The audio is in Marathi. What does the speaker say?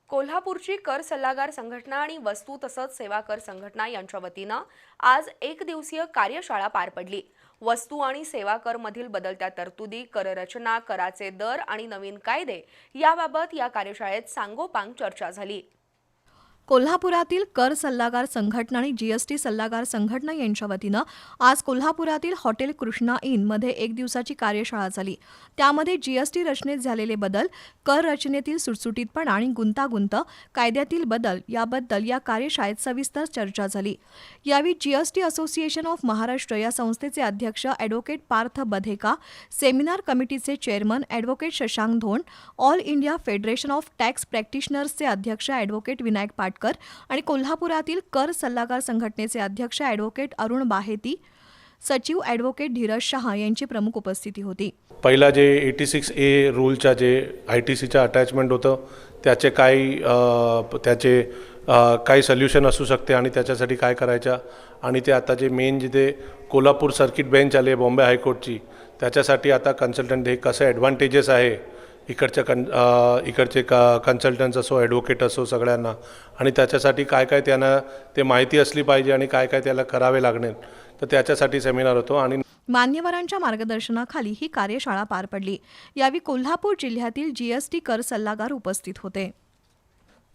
कोल्हापूरची कर सल्लागार संघटना आणि वस्तू तसंच सेवा कर संघटना यांच्या वतीनं आज एक दिवसीय कार्यशाळा पार पडली। वस्तू आणि सेवा कर मधील बदलत्या तरतुदी, कर रचना, कराचे दर आणि नवीन कायदे याबाबत या कार्यशाळेत सांगोपांग चर्चा झाली। कोल्हापुरातील कर सल्लागार संघटना आणि जीएसटी सल्लागार संघटना यांच्या वतीनं आज कोल्हापुरातील हॉटेल कृष्णा इन मध्ये एक दिवसाची कार्यशाळा झाली। त्यामध्ये जीएसटी रचनेत झालेले बदल, कर रचनेतील सुटसुटीतपणा आणि गुंतागुंत, कायद्यातील बदल याबद्दल या कार्यशाळेत सविस्तर चर्चा झाली। यावेळी जीएसटी असोसिएशन ऑफ महाराष्ट्र या संस्थेचे अध्यक्ष ॲडव्होकेट पार्थ बधेका, सेमिनार कमिटीचे chairman advocate Shashank Dhond, all India federation of tax प्रॅक्टिशनर्सचे अध्यक्ष ॲडव्होकेट विनायक पाटकर आणि कोल्हापुरातील कर सल्लागार संघटनेचे अध्यक्ष ॲडव्होकेट अरुण बाहेती, सचिव ॲडव्होकेट धीरज शहा यांची प्रमुख उपस्थिती होती। पहिला जे 86A रूलच्या जे ITCच्या अटॅचमेंट होतं त्याचे काय सोल्युशन असू शकते आणि त्याच्यासाठी काय करायचं, आणि ते आता जे मेन जिथे कोल्हापूर सर्किट बेंच आले बॉम्बे हायकोर्टची, त्याच्यासाठी आता कन्सल्टंट हे कसं ॲडव्हान्टेजेस आहे इकडचे कन्सल्टंट्स असो, ॲडव्होकेट असो, सगळ्यांना, आणि त्याच्यासाठी काय काय त्यांना ते माहिती असली पाहिजे आणि काय काय त्याला करावे लागणार, तर त्याच्यासाठी सेमिनार होतो। आणि मान्यवरांच्या मार्गदर्शनाखाली ही कार्यशाळा पार पडली। यावेळी कोल्हापूर जिल्ह्यातील जीएसटी कर सल्लागार उपस्थित होते।